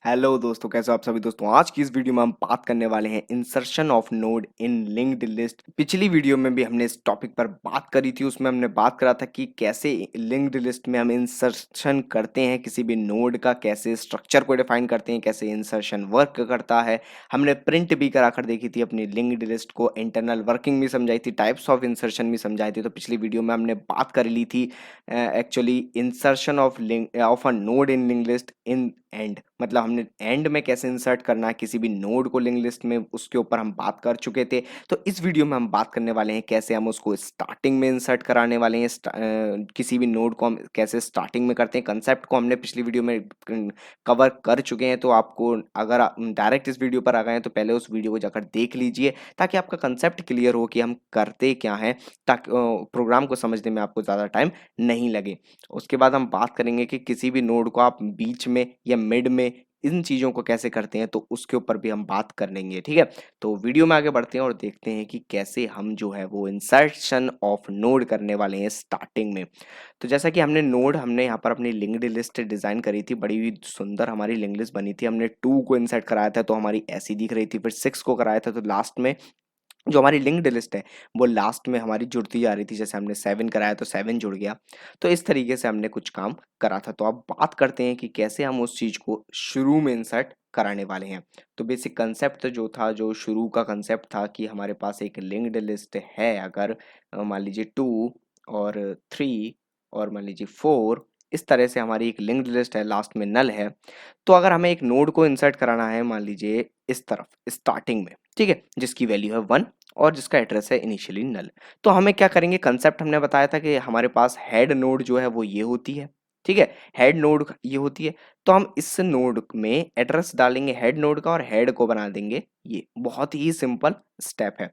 Hello दोस्तों, कैसे हो आप सभी दोस्तों। आज की इस वीडियो में हम बात करने वाले हैं insertion of node in linked list. पिछली वीडियो में भी हमने इस टॉपिक पर बात करी थी। उसमें हमने बात करा था कि कैसे लिंक्ड लिस्ट में हम इंसर्शन करते हैं किसी भी नोड का, कैसे स्ट्रक्चर को डिफाइन करते हैं, कैसे इंसर्शन वर्क करता है। हमने प्रिंट भी करा कर देखी थी अपनी लिंक्ड लिस्ट को, इंटरनल वर्किंग भी समझाई थी, टाइप्स ऑफ इंसर्शन भी समझाई थी। तो पिछली वीडियो में हमने बात कर ली थी actually insertion of a node in link list in and, मतलब हमने एंड में कैसे इंसर्ट करना है किसी भी नोड को लिंक लिस्ट में, उसके ऊपर हम बात कर चुके थे। तो इस वीडियो में हम बात करने वाले हैं कैसे हम उसको स्टार्टिंग में इंसर्ट कराने वाले हैं। किसी भी नोड को हम कैसे स्टार्टिंग में करते हैं, कंसेप्ट को हमने पिछली वीडियो में कवर कर चुके हैं। तो आपको अगर डायरेक्ट इस वीडियो पर आ गए हैं तो पहले उस वीडियो को जाकर देख लीजिए, ताकि आपका कंसेप्ट क्लियर हो कि हम करते क्या हैं, ताकि प्रोग्राम को समझने में आपको ज़्यादा टाइम नहीं लगे। उसके बाद हम बात करेंगे कि किसी भी नोड को आप बीच में या मिड में इन चीज़ों को कैसे करते हैं, तो उसके ऊपर भी हम बात कर लेंगे। ठीक है, तो वीडियो में आगे बढ़ते हैं और देखते हैं कि कैसे हम जो है वो इंसर्शन ऑफ नोड करने वाले हैं स्टार्टिंग में। तो जैसा कि हमने यहाँ पर अपनी लिंक्ड लिस्ट डिज़ाइन करी थी, बड़ी ही सुंदर हमारी लिंक लिस्ट बनी थी। हमने 2 को इंसर्ट कराया था तो हमारी ऐसी दिख रही थी, फिर 6 को कराया था तो लास्ट में जो हमारी लिंक्ड लिस्ट है वो लास्ट में हमारी जुड़ती जा रही थी। जैसे हमने 7 कराया तो 7 जुड़ गया। तो इस तरीके से हमने कुछ काम करा था। तो अब बात करते हैं कि कैसे हम उस चीज़ को शुरू में इंसर्ट कराने वाले हैं। तो बेसिक कंसेप्ट जो था, जो शुरू का कंसेप्ट था कि हमारे पास एक लिंक्ड लिस्ट है, अगर मान लीजिए 2 और 3 और मान लीजिए 4, इस तरह से हमारी एक लिंक्ड लिस्ट है, लास्ट में नल है। तो अगर हमें एक नोड को इंसर्ट कराना है मान लीजिए इस तरफ स्टार्टिंग में, ठीक है, जिसकी वैल्यू है 1 और जिसका एड्रेस है इनिशियली नल, तो हमें क्या करेंगे, कंसेप्ट हमने बताया था कि हमारे पास हेड नोड जो है वो ये होती है। ठीक है, हेड नोड ये होती है। तो हम इस नोड में एड्रेस डालेंगे हेड नोड का और हेड को बना देंगे ये। बहुत ही सिंपल स्टेप है।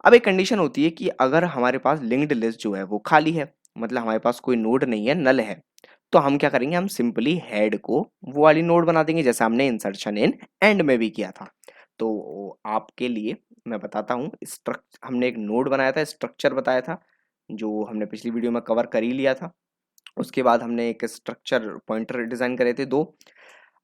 अब एक कंडीशन होती है कि अगर हमारे पास लिंक्ड लिस्ट जो है वो खाली है, मतलब हमारे पास कोई नोड नहीं है, नल है, तो हम क्या करेंगे, हम सिंपली हेड को वो वाली नोड बना देंगे जैसे हमने इंसर्शन इन एंड में भी किया था। तो आपके लिए मैं बताता हूँ, स्ट्रक्चर हमने एक नोड बनाया था, स्ट्रक्चर बताया था, जो हमने पिछली वीडियो में कवर कर ही लिया था। उसके बाद हमने एक स्ट्रक्चर पॉइंटर डिजाइन करे थे 2।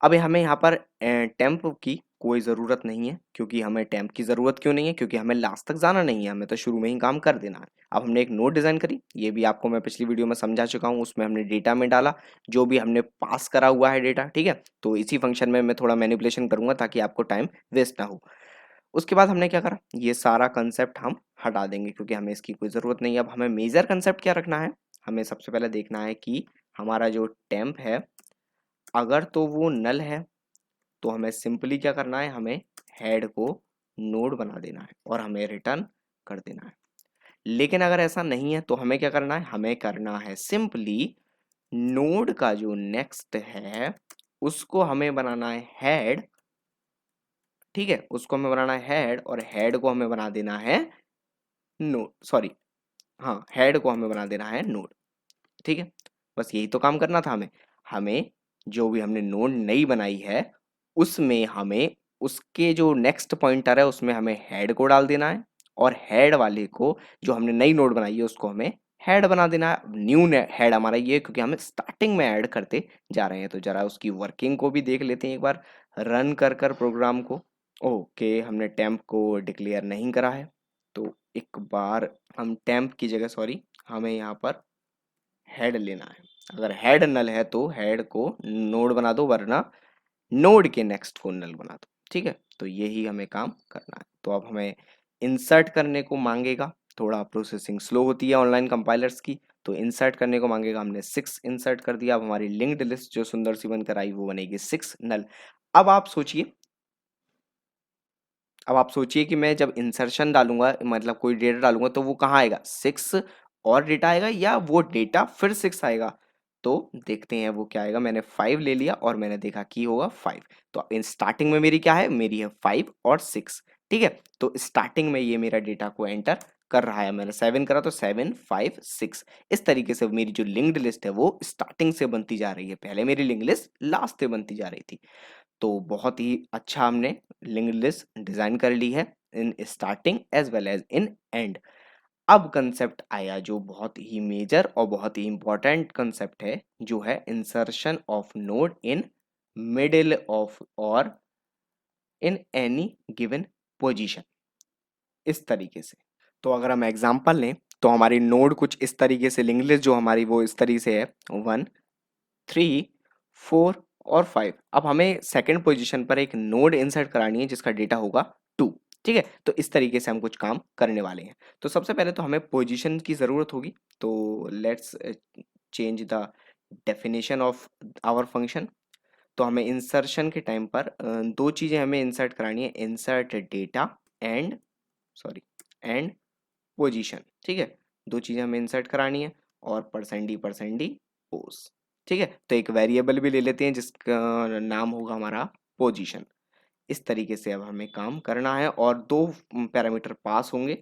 अब हमें यहाँ पर टेम्प की कोई ज़रूरत नहीं है। क्योंकि हमें टेम्प की ज़रूरत क्यों नहीं है, क्योंकि हमें लास्ट तक जाना नहीं है, हमें तो शुरू में ही काम कर देना है। अब हमने एक नोड डिज़ाइन करी, ये भी आपको मैं पिछली वीडियो में समझा चुका हूँ। उसमें हमने डेटा में डाला जो भी हमने पास करा हुआ है डेटा। ठीक है, तो इसी फंक्शन में मैं थोड़ा मैनिपुलेशन करूंगा ताकि आपको टाइम वेस्ट ना हो। उसके बाद हमने क्या करा, ये सारा कंसेप्ट हम हटा देंगे क्योंकि हमें इसकी कोई ज़रूरत नहीं है। अब हमें मेजर कंसेप्ट क्या रखना है, हमें सबसे पहले देखना है कि हमारा जो टेम्प है, अगर तो वो नल है तो हमें सिंपली क्या करना है, हमें हेड को नोड बना देना है और हमें रिटर्न कर देना है। लेकिन अगर ऐसा नहीं है तो हमें क्या करना है, हमें करना है सिंपली नोड का जो नेक्स्ट है उसको हमें बनाना है हेड। ठीक है, उसको हमें बनाना है हेड और हेड को हमें बना देना है नोड, सॉरी, हाँ, हेड को हमें बना देना है नोड। ठीक है, बस यही तो काम करना था हमें। हमें जो भी हमने नोड नई बनाई है उसमें हमें उसके जो नेक्स्ट पॉइंटर है उसमें हमें हेड को डाल देना है और हेड वाले को, जो हमने नई नोड बनाई है उसको हमें हेड बना देना है। न्यू हेड हमारा ये है क्योंकि हम स्टार्टिंग में ऐड करते जा रहे हैं। तो जरा उसकी वर्किंग को भी देख लेते हैं एक बार रन कर कर प्रोग्राम को। ओके, हमने टेम्प को डिक्लेयर नहीं करा है, तो एक बार हम टेम्प की जगह, सॉरी, हमें यहाँ पर हेड लेना है। अगर हेड नल है तो हेड को नोड बना दो, वरना नोड के नेक्स्ट को नल बना दो। ठीक है, तो यही हमें काम करना है। तो अब हमें इंसर्ट करने को मांगेगा, थोड़ा प्रोसेसिंग स्लो होती है ऑनलाइन कंपाइलर्स की, तो इंसर्ट करने को मांगेगा। हमने 6 इंसर्ट कर दिया। अब हमारी लिंक्ड लिस्ट जो सुंदर सी बनकर आई वो बनेगी 6 नल। अब आप सोचिए, अब आप सोचिए कि मैं जब इंसर्शन डालूंगा, मतलब कोई डेटा डालूंगा, तो वो कहाँ आएगा, 6 और डेटा आएगा या वो डेटा फिर 6 आएगा। तो देखते हैं वो क्या आएगा। मैंने 5 ले लिया और मैंने देखा कि होगा 5। तो इन स्टार्टिंग में मेरी क्या है, मेरी है 5 और 6। ठीक है, तो स्टार्टिंग में ये मेरा डेटा को एंटर कर रहा है। मैंने 7 करा तो 7 5 6। इस तरीके से मेरी जो लिंक्ड लिस्ट है वो स्टार्टिंग से बनती जा रही है। पहले मेरी लिंक्ड लिस्ट लास्ट से बनती जा रही थी। तो बहुत ही अच्छा हमने लिंक्ड लिस्ट डिजाइन कर ली है in starting as well as in end. अब कंसेप्ट आया जो बहुत ही मेजर और बहुत ही इंपॉर्टेंट कंसेप्ट है, जो है insertion of node in middle of और इन एनी गिवन पोजीशन, इस तरीके से। तो अगर हम एग्जांपल लें तो हमारी नोड कुछ इस तरीके से, लिंक्ड लिस्ट जो हमारी वो इस तरीके से है 1 3 4 और 5। अब हमें सेकंड पोजीशन पर एक नोड इंसर्ट करानी है जिसका डेटा होगा 2। ठीक है, तो इस तरीके से हम कुछ काम करने वाले हैं। तो सबसे पहले तो हमें पोजीशन की ज़रूरत होगी, तो let's change the definition of our function. तो हमें इंसर्शन के टाइम पर दो चीज़ें हमें इंसर्ट करानी है, insert data and sorry and position. ठीक है, दो चीज़ें हमें इंसर्ट करानी है, और परसेंट डी पोज। ठीक है, तो एक वेरिएबल भी ले लेते हैं जिसका नाम होगा हमारा पोजीशन। इस तरीके से अब हमें काम करना है, और दो पैरामीटर पास होंगे,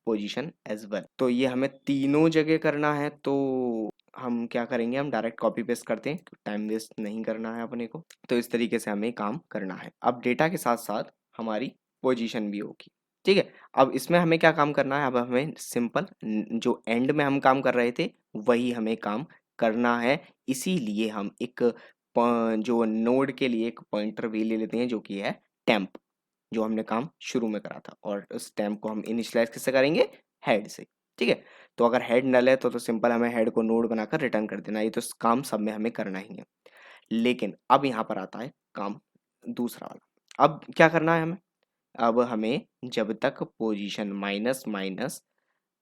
पोजीशन एज वेल। तो ये हमें तीनों जगह करना है, तो हम क्या करेंगे, हम डायरेक्ट कॉपी पेस्ट करते हैं, टाइम वेस्ट नहीं करना है अपने को। तो इस तरीके से हमें काम करना है। अब डेटा के साथ साथ हमारी पोजीशन भी होगी। ठीक है, अब इसमें हमें क्या काम करना है, अब हमें सिंपल जो एंड में हम काम कर रहे थे वही हमें काम करना है। इसीलिए हम एक जो नोड के लिए एक पॉइंटर भी ले लेते हैं जो कि है टेम्प, जो हमने काम शुरू में करा था, और उस टेम्प को हम इनिशियलाइज किससे करेंगे, हेड से। ठीक है, तो अगर हेड नल है तो सिंपल हमें हेड को नोड बनाकर रिटर्न कर देना, ये तो काम सब में हमें करना ही है। लेकिन अब यहाँ पर आता है काम दूसरा वाला। अब क्या करना है हमें, अब हमें जब तक position minus minus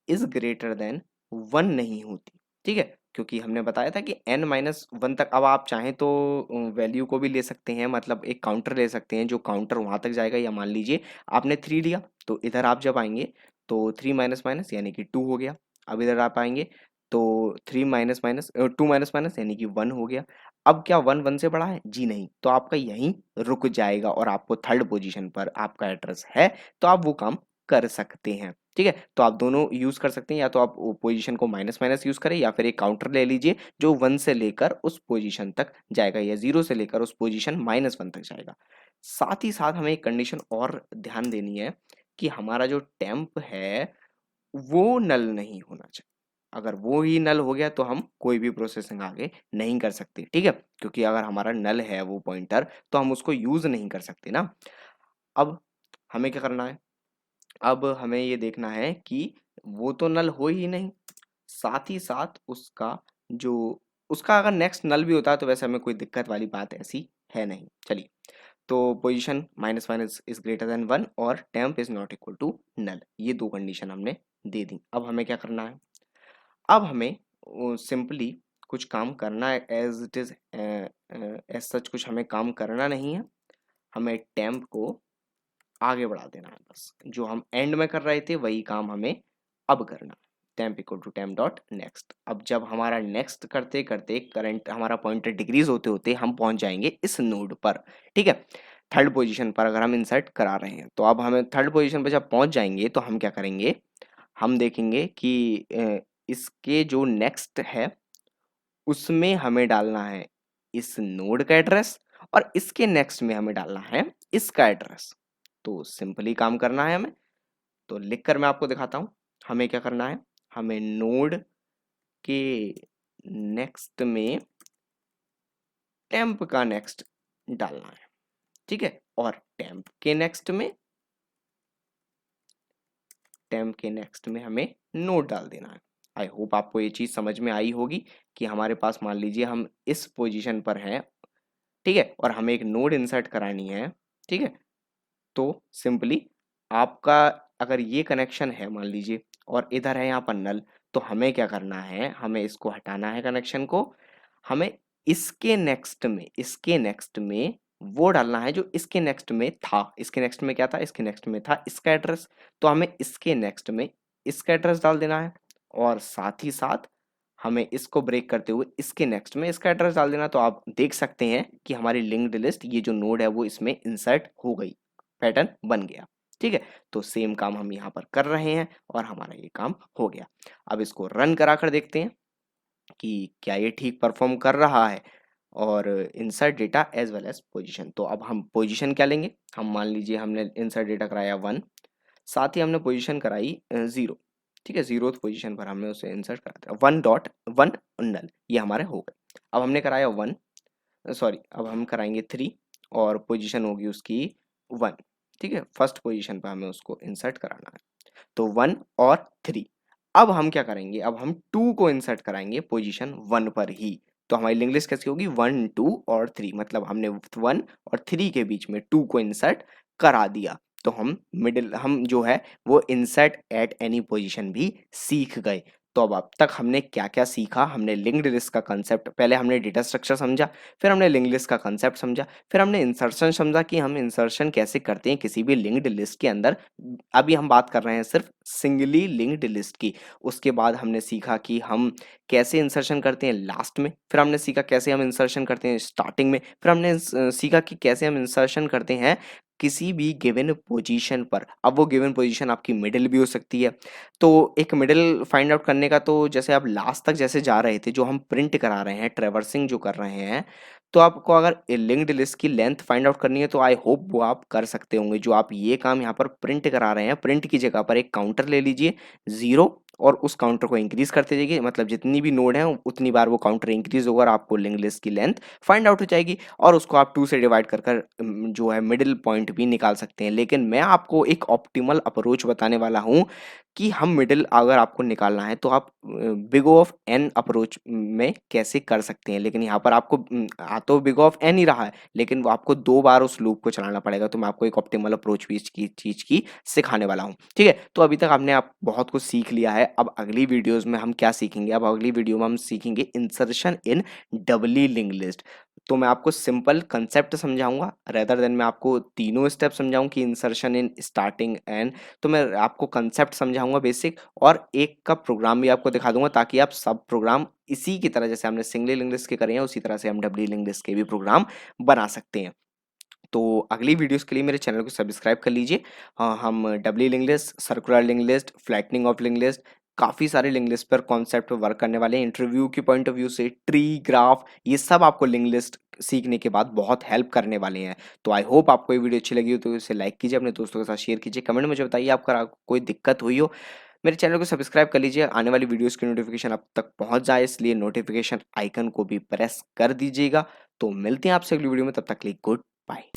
is greater than 1 नहीं होती, ठीक है, क्योंकि हमने बताया था कि n माइनस वन तक, अब आप चाहें तो वैल्यू को भी ले सकते हैं, मतलब एक काउंटर ले सकते हैं जो काउंटर वहां तक जाएगा। या मान लीजिए आपने 3 लिया, तो इधर आप जब आएंगे तो 3 माइनस माइनस यानी कि 2 हो गया। अब इधर आप आएंगे तो 3 माइनस माइनस 2 माइनस माइनस यानी कि 1 हो गया। अब क्या 1 1 से बड़ा है, जी नहीं, तो आपका यहीं रुक जाएगा, और आपको थर्ड पोजीशन पर आपका एड्रेस है, तो आप वो काम कर सकते हैं। ठीक है, तो आप दोनों यूज कर सकते हैं, या तो आप पोजीशन को माइनस माइनस यूज करें, या फिर एक काउंटर ले लीजिए जो 1 से लेकर उस पोजीशन तक जाएगा, या 0 से लेकर उस पोजीशन -1 तक जाएगा। साथ ही साथ हमें एक कंडीशन और ध्यान देनी है कि हमारा जो टेम्प है वो नल नहीं होना चाहिए। अगर वो ही नल हो गया तो हम कोई भी प्रोसेसिंग आगे नहीं कर सकते। ठीक है, क्योंकि अगर हमारा नल है वो पॉइंटर, तो हम उसको यूज नहीं कर सकते ना। अब हमें क्या करना है, अब हमें ये देखना है कि वो तो नल हो ही नहीं, साथ ही साथ उसका अगर नेक्स्ट नल भी होता है तो वैसे हमें कोई दिक्कत वाली बात ऐसी है नहीं। चलिए, तो position minus minus is greater than 1 और temp is not equal to null, ये दो कंडीशन हमने दे दी। अब हमें क्या करना है, अब हमें सिंपली कुछ काम करना है, as it is as such कुछ हमें काम करना नहीं है। हमें टेम्प को आगे बढ़ा देना है, बस जो हम एंड में कर रहे थे वही काम हमें अब करना है। Temp equal to temp dot next. अब जब हमारा नेक्स्ट करते करते करंट हमारा पॉइंटर डिक्रीज होते होते हम पहुंच जाएंगे इस नोड पर। ठीक है, थर्ड पोजीशन पर अगर हम इंसर्ट करा रहे हैं, तो अब हमें थर्ड पोजीशन पर जब पहुंच जाएंगे तो हम क्या करेंगे, हम देखेंगे कि इसके जो नेक्स्ट है उसमें हमें डालना है इस नोड का एड्रेस, और इसके नेक्स्ट में हमें डालना है इसका एड्रेस। तो सिंपली काम करना है हमें, तो लिखकर मैं आपको दिखाता हूं। हमें क्या करना है, हमें नोड के नेक्स्ट में टेम्प का नेक्स्ट डालना है। ठीक है, और टेम्प के नेक्स्ट में हमें नोड डाल देना है। आई होप आपको ये चीज समझ में आई होगी कि हमारे पास मान लीजिए हम इस पोजीशन पर हैं, ठीक है, और हमें एक नोड इंसर्ट करानी है। ठीक है, तो सिंपली आपका अगर ये कनेक्शन है मान लीजिए, और इधर है यहाँ पर नल, तो हमें क्या करना है, हमें इसको हटाना है कनेक्शन को। हमें इसके नेक्स्ट में वो डालना है जो इसके नेक्स्ट में था। इसके नेक्स्ट में क्या था, इसके नेक्स्ट में था इसका एड्रेस, तो हमें इसके नेक्स्ट में इसका एड्रेस डाल देना है, और साथ ही साथ हमें इसको ब्रेक करते हुए इसके नेक्स्ट में इसका एड्रेस डाल देना। तो आप देख सकते हैं कि हमारी लिंक्ड लिस्ट, ये जो नोड है वो इसमें इंसर्ट हो गई, पैटर्न बन गया। ठीक है, तो सेम काम हम यहाँ पर कर रहे हैं और हमारा ये काम हो गया। अब इसको रन करा कर देखते हैं कि क्या ये ठीक परफॉर्म कर रहा है, और insert data as well as position. तो अब हम पोजीशन क्या लेंगे, हम मान लीजिए हमने इंसर्ट डेटा कराया 1, साथ ही हमने पोजीशन कराई 0। ठीक है, 0th पोजीशन पर हमने उसे इंसर्ट करा दिया 1 डॉट 1 नल, ये हमारे हो गए। अब हमने कराया 1, सॉरी, अब हम कराएंगे 3 और पोजीशन होगी उसकी 1। ठीक है, फर्स्ट पोजीशन पे हमें उसको इंसर्ट कराना है, तो 1 और 3। अब हम क्या करेंगे, अब हम 2 को इंसर्ट कराएंगे पोजीशन 1 पर ही। तो हमारी लिंक लिस्ट कैसी होगी, 1 2 और 3, मतलब हमने 1 और 3 के बीच में 2 को इंसर्ट करा दिया। तो हम जो है वो इंसर्ट एट एनी पोजीशन भी सीख गए। तो अब तक हमने क्या क्या सीखा, हमने लिंक्ड लिस्ट का कंसेप्ट, पहले हमने डेटा स्ट्रक्चर समझा, फिर हमने लिंक लिस्ट का कंसेप्ट समझा, फिर हमने इंसर्शन समझा कि हम इंसर्शन कैसे करते हैं किसी भी लिंक्ड लिस्ट के अंदर। अभी हम बात कर रहे हैं सिर्फ सिंगली लिंक्ड लिस्ट की। उसके बाद हमने सीखा कि हम कैसे इंसर्शन करते हैं लास्ट में, फिर हमने सीखा कैसे हम इंसर्शन करते हैं स्टार्टिंग में, फिर हमने सीखा कि कैसे हम इंसर्शन करते हैं किसी भी गिवन पोजीशन पर। अब वो गिवन पोजीशन आपकी मिडिल भी हो सकती है। तो एक मिडिल फाइंड आउट करने का, तो जैसे आप लास्ट तक जैसे जा रहे थे, जो हम प्रिंट करा रहे हैं, ट्रेवर्सिंग जो कर रहे हैं, तो आपको अगर लिंक्ड लिस्ट की लेंथ फाइंड आउट करनी है तो आई होप वो आप कर सकते होंगे। जो आप ये काम यहाँ पर प्रिंट करा रहे हैं, प्रिंट की जगह पर एक काउंटर ले लीजिए 0, और उस काउंटर को इंक्रीज करते जाइए, मतलब जितनी भी नोड है उतनी बार वो काउंटर इंक्रीज होगा और आपको लिंक लिस्ट की लेंथ फाइंड आउट हो जाएगी। और उसको आप 2 से डिवाइड कर कर जो है मिडिल पॉइंट भी निकाल सकते हैं। लेकिन मैं आपको एक ऑप्टिमल अप्रोच बताने वाला हूँ कि हम मिडिल अगर आपको निकालना है तो आप big O of an approach में कैसे कर सकते हैं। लेकिन यहाँ पर आपको आ तो बिग O ऑफ एन ही रहा है, लेकिन वो आपको 2 बार उस लूप को चलाना पड़ेगा। तो मैं आपको एक ऑप्टिमल अप्रोच भी इसकी चीज़ की सिखाने वाला हूँ। ठीक है, तो अभी तक आपने आप बहुत कुछ सीख लिया है। अब अगली वीडियोज़ में हम क्या सीखेंगे, अब अगली वीडियो में हम सीखेंगे इंसर्शन इन डबली लिंक लिस्ट। तो मैं आपको सिंपल कंसेप्ट समझाऊँगा रेदर देन मैं आपको तीनों स्टेप समझाऊँ कि इंसर्शन इन स्टार्टिंग एंड। तो मैं आपको कंसेप्ट समझाऊँगा बेसिक, और एक का प्रोग्राम भी आपको दिखा दूँगा, ताकि आप सब प्रोग्राम इसी की तरह जैसे हमने सिंगल लिंक लिस्ट के करे हैं, उसी तरह से हम डबली लिंक लिस्ट के भी प्रोग्राम बना सकते हैं। तो अगली वीडियोस के लिए मेरे चैनल को सब्सक्राइब कर लीजिए। हम doubly link list, circular link list, flattening of link list, काफ़ी सारे लिंक लिस्ट पर कॉन्सेप्ट पर वर्क करने वाले हैं। इंटरव्यू के पॉइंट ऑफ व्यू से ट्री, ग्राफ, ये सब आपको लिंक लिस्ट सीखने के बाद बहुत हेल्प करने वाले हैं। तो आई होप आपको ये वीडियो अच्छी लगी हो तो इसे लाइक कीजिए, अपने दोस्तों के साथ शेयर कीजिए, कमेंट में मुझे बताइए आपका कोई दिक्कत हुई हो। मेरे चैनल को सब्सक्राइब कर लीजिए, आने वाली वीडियोस की नोटिफिकेशन आप तक पहुंच जाए, इसलिए नोटिफिकेशन आइकन को भी प्रेस कर दीजिएगा। तो मिलते हैं आपसे अगली वीडियो में, तब तक के लिए गुड बाय।